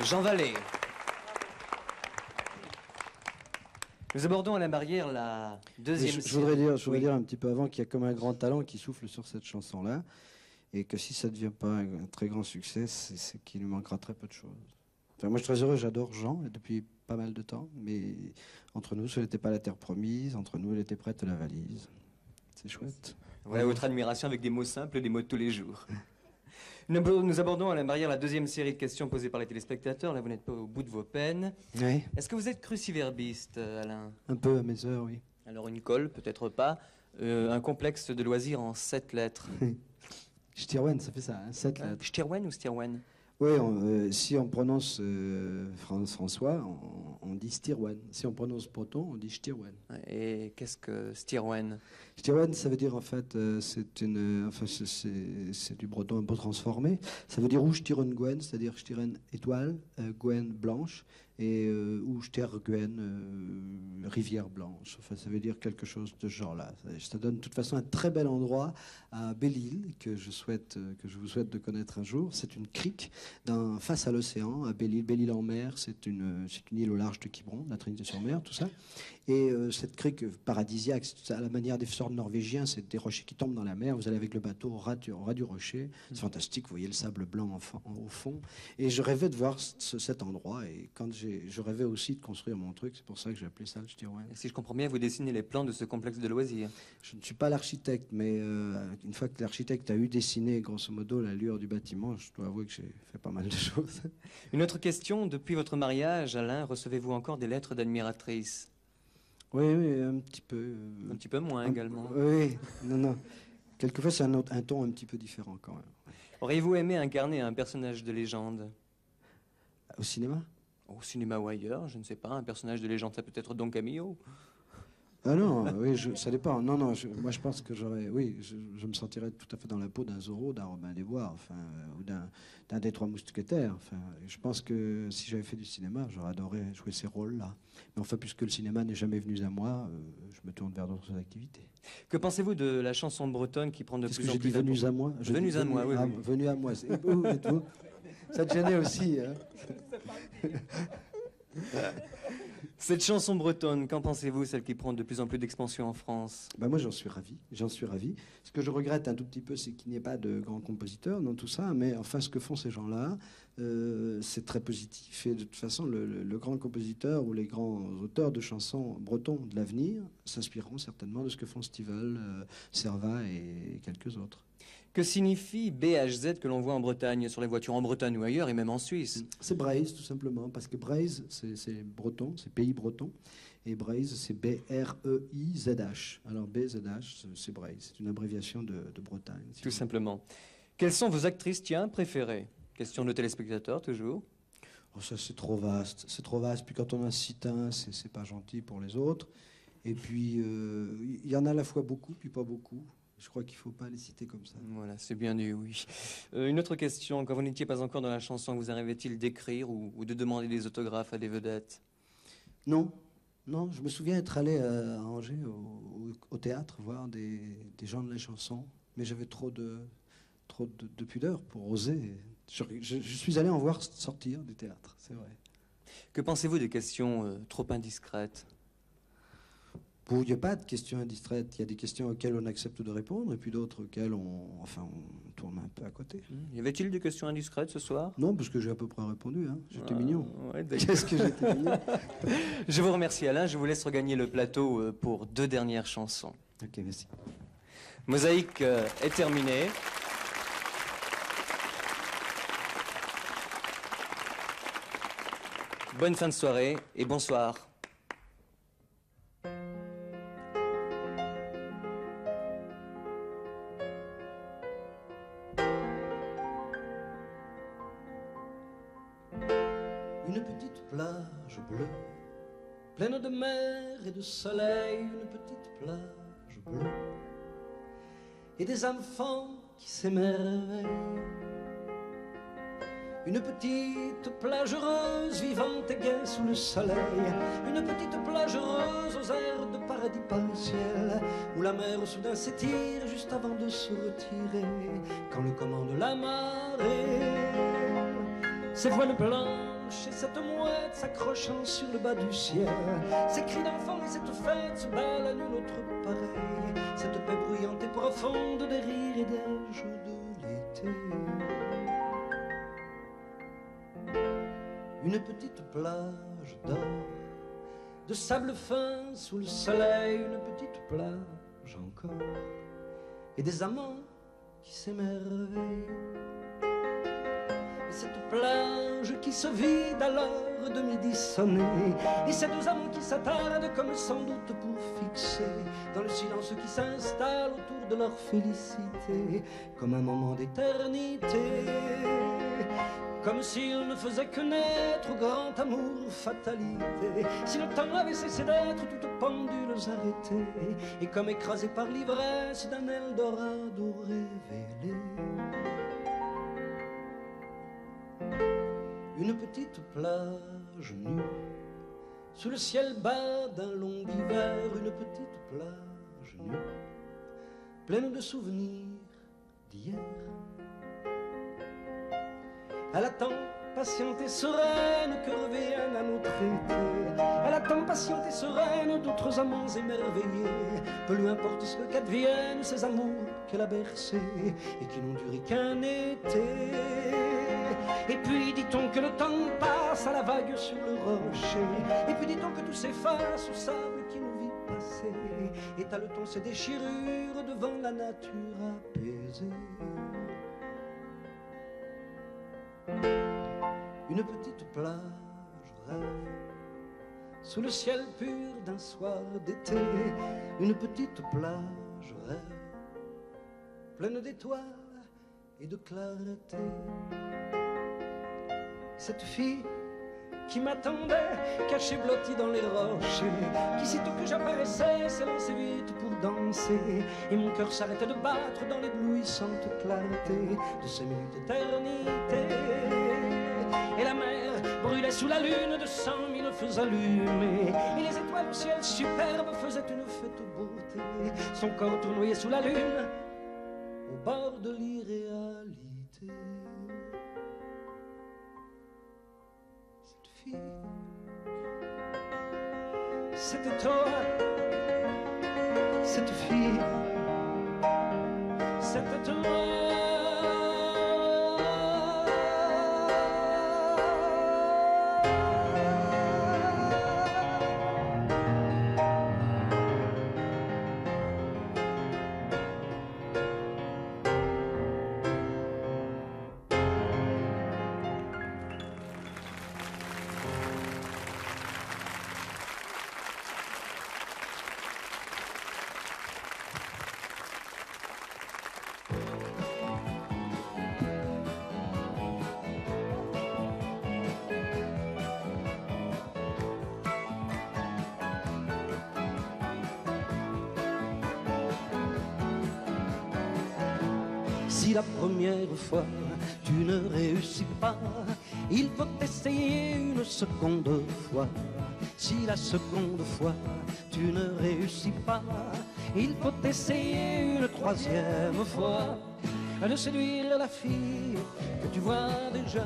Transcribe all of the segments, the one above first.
Jean Vallée. Nous abordons à la barrière la deuxième Je voudrais dire un petit peu avant qu'il y a comme un grand talent qui souffle sur cette chanson-là, et que si ça ne devient pas un très grand succès, c'est qu'il nous manquera très peu de choses. Enfin, moi, je suis très heureux, j'adore Jean, et depuis pas mal de temps, mais entre nous, ce n'était pas la terre promise, entre nous, elle était prête à la valise. C'est chouette. Voilà votre admiration avec des mots simples, des mots de tous les jours. Nous abordons à la barrière la deuxième série de questions posées par les téléspectateurs. Là, vous n'êtes pas au bout de vos peines. Oui. Est-ce que vous êtes cruciverbiste, Alain? Un peu à mes heures, oui. Alors une colle, peut-être pas. Un complexe de loisirs en 7 lettres. Stirwen, ça fait ça, hein, 7 lettres. Stirwen ou Stirwen? Oui, si on prononce François, on dit Stirwen. Si on prononce breton, on dit Stirwen. Et qu'est-ce que Stirwen? Stirwen, ça veut dire en fait, c'est du breton un peu transformé. Ça veut dire ou Stiren Gwen, c'est-à-dire Stiren étoile, Gwen blanche, et ou Ster Gwen, rivière blanche. Enfin, ça veut dire quelque chose de ce genre-là. Ça donne de toute façon un très bel endroit à Belle-Île que je vous souhaite de connaître un jour. C'est une crique face à l'océan, à Belle-Île. Belle-Île en mer, c'est une île au large de Quiberon, la Trinité-sur-Mer, tout ça. Et cette crique paradisiaque, à la manière des fjords norvégiens, c'est des rochers qui tombent dans la mer. Vous allez avec le bateau au ras du rocher. C'est fantastique, vous voyez le sable blanc au fond. Et je rêvais de voir cet endroit. Et quand je rêvais aussi de construire mon truc, c'est pour ça que j'ai appelé ça le Stirwen. Et si je comprends bien, vous dessinez les plans de ce complexe de loisirs? Je ne suis pas l'architecte, mais une fois que l'architecte a eu dessiné, grosso modo, l'allure du bâtiment, je dois avouer que j'ai fait pas mal de choses. Une autre question, depuis votre mariage, Alain, recevez-vous encore des lettres d'admiratrices? Oui, un petit peu. Un petit peu moins également. Oui, non. Quelquefois, c'est un ton un petit peu différent quand même. Auriez-vous aimé incarner un personnage de légende? Au cinéma? Au cinéma ou ailleurs, je ne sais pas. Un personnage de légende, ça peut être Don Camillo. Ah non, oui, ça dépend. Non, moi je pense que je me sentirais tout à fait dans la peau d'un Zorro, d'un Robin des Bois, enfin, ou d'un des Trois Mousquetaires. Enfin, je pense que si j'avais fait du cinéma, j'aurais adoré jouer ces rôles-là. Mais enfin, puisque le cinéma n'est jamais venu à moi, je me tourne vers d'autres activités. Que pensez-vous de la chanson bretonne qui prend de plus en plus... Qu'est-ce que j'ai dit, venu à moi? Venu à moi, oui. Venu à moi, c'est où êtes-vous? Ça te gênait aussi, hein? Cette chanson bretonne, qu'en pensez-vous, celle qui prend de plus en plus d'expansion en France? Moi, j'en suis ravi. Ce que je regrette un tout petit peu, c'est qu'il n'y ait pas de grands compositeurs dans tout ça, mais enfin, ce que font ces gens-là, c'est très positif. Et de toute façon, le grand compositeur ou les grands auteurs de chansons bretons de l'avenir s'inspireront certainement de ce que font Stivell, Servat et quelques autres. Que signifie BHZ que l'on voit en Bretagne, sur les voitures en Bretagne ou ailleurs, et même en Suisse? C'est Braise, tout simplement, parce que Braise, c'est breton, c'est pays breton, et Braise, c'est B-R-E-I-Z-H. Alors BZH, c'est Braise, c'est une abréviation de Bretagne. Tout simplement. Quelles sont vos actrices, préférées? Question de téléspectateurs, toujours. Oh, ça, c'est trop vaste, puis quand on a cite un, c'est pas gentil pour les autres. Et puis, il y en a à la fois beaucoup, puis pas beaucoup. Je crois qu'il ne faut pas les citer comme ça. Voilà, c'est bien dit, oui. Une autre question. Quand vous n'étiez pas encore dans la chanson, vous arrivait-il d'écrire ou de demander des autographes à des vedettes? Non. Je me souviens être allé à Angers, au théâtre, voir des gens de la chanson. Mais j'avais trop de pudeur pour oser. Je suis allé en voir sortir du théâtre, c'est vrai. Que pensez-vous des questions trop indiscrètes? Il n'y a pas de questions indiscrètes. Il y a des questions auxquelles on accepte de répondre et puis d'autres auxquelles on tourne un peu à côté. Y avait-il des questions indiscrètes ce soir? Non, parce que j'ai à peu près répondu. Hein. J'étais mignon. Ouais, qu'est-ce que j'étais mignon? Je vous remercie, Alain. Je vous laisse regagner le plateau pour 2 dernières chansons. Ok, merci. Mosaïque est terminée. Bonne fin de soirée et bonsoir. Une petite plage bleue, pleine de mer et de soleil, une petite plage bleue, et des enfants qui s'émerveillent. Une petite plage heureuse, vivante et gaie sous le soleil, une petite plage heureuse aux airs de paradis partiel, où la mer soudain s'étire juste avant de se retirer, quand le commande la marée. Ses voiles blancs chez cette mouette s'accrochant sur le bas du ciel. Ces cris d'enfants et cette fête se bat la nulle autre pareille. Cette paix bruyante et profonde des rires et des jeux de l'été. Une petite plage d'or, de sable fin sous le soleil, une petite plage encore, et des amants qui s'émerveillent. Et cette plage qui se vide à l'heure de midi sonné, et ces deux amants qui s'attardent comme sans doute pour fixer dans le silence qui s'installe autour de leur félicité, comme un moment d'éternité. Comme s'il ne faisait que naître au grand amour fatalité, si le temps avait cessé d'être toutes pendules arrêtées, et comme écrasé par l'ivresse d'un Eldorado révélé. Une petite plage nue, sous le ciel bas d'un long hiver, une petite plage nue, pleine de souvenirs d'hier. Elle attend, patiente et sereine, que revienne un autre été. Elle attend, patiente et sereine, d'autres amants émerveillés. Peu lui importe ce qu'adviennent ces amours qu'elle a bercés et qui n'ont duré qu'un été. Et puis dit-on que le temps passe à la vague sur le rocher. Et puis dit-on que tout s'efface au sable qui nous vit passer. Étale-t-on ses déchirures devant la nature apaisée. Une petite plage rêve, sous le ciel pur d'un soir d'été. Une petite plage rêve, pleine d'étoiles et de clarté. Cette fille qui m'attendait, cachée blottie dans les rochers, qui sitôt que j'apparaissais s'élançait vite pour danser, et mon cœur s'arrêtait de battre dans l'éblouissante clarté de ces minutes d'éternité. Et la mer brûlait sous la lune de 100 000 feux allumés, et les étoiles au ciel superbe faisaient une fête beauté. Son corps tournoyait sous la lune, au bord de l'irréalité. Cette fille, c'était toi. Cette fille, c'était toi. Si la première fois tu ne réussis pas, il faut essayer une seconde fois. Si la seconde fois tu ne réussis pas, il faut essayer une troisième fois. De séduire la fille que tu vois déjà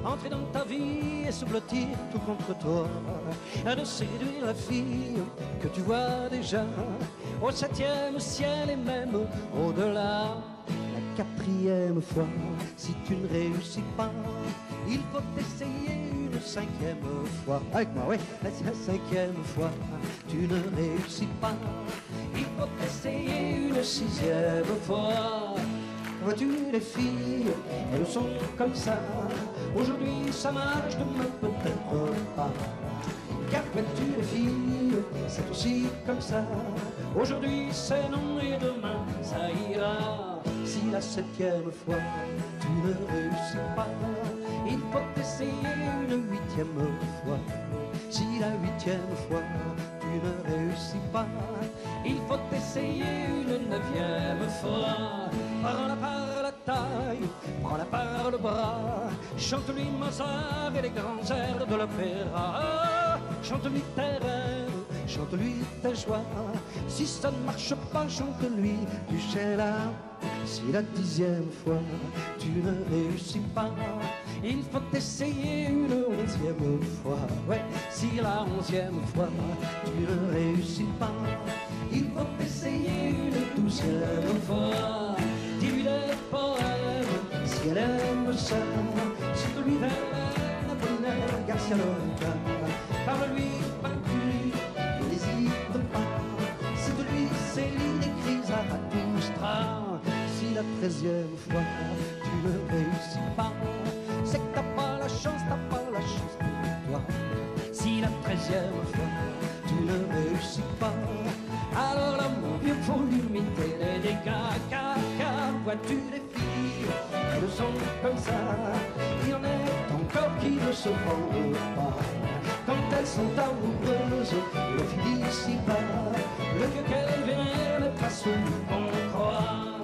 entrer dans ta vie et se blottir tout contre toi. De séduire la fille que tu vois déjà au 7e ciel et même au-delà. La 4e fois, si tu ne réussis pas, il faut essayer une 5e fois. Avec moi, oui, la 5e fois, tu ne réussis pas, il faut essayer une 6e fois. Vois-tu les filles, elles sont comme ça. Aujourd'hui ça marche, demain peut-être pas. Car vois-tu les filles, c'est aussi comme ça. Aujourd'hui c'est non et demain ça ira. Si la 7e fois tu ne réussis pas, il faut essayer une 8e fois. Si la 8e fois tu ne réussis pas, il faut essayer une 9e fois. Prends-la par la taille, prends-la par le bras, chante-lui Mozart et les grands airs de l'opéra. Chante-lui tes rêves, chante-lui tes joies. Si ça ne marche pas, chante-lui du Sheila. Si la 10e fois tu ne réussis pas, il faut essayer une 11e fois. Ouais, si la 11e fois tu ne réussis pas, il faut essayer une 12e fois. Dis-lui des poèmes si elle aime ça, si tu lui verrais bonheur Garcia Lorca. Parle-lui pas plus, n'hésite pas, si de lui Céline écrit Zarathustra. Si la 13e fois tu ne réussis pas, c'est que t'as pas la chance pour toi. Si la 13e fois tu ne réussis pas, alors là mon vieux faut limiter les dégâts. Car vois-tu les filles, elles sont comme ça. Il y en a encore qui ne se vendent pas. Quand elles sont amoureuses, le finit si bas. Le vieux qu'elle vient n'est pas celui qu'on croit.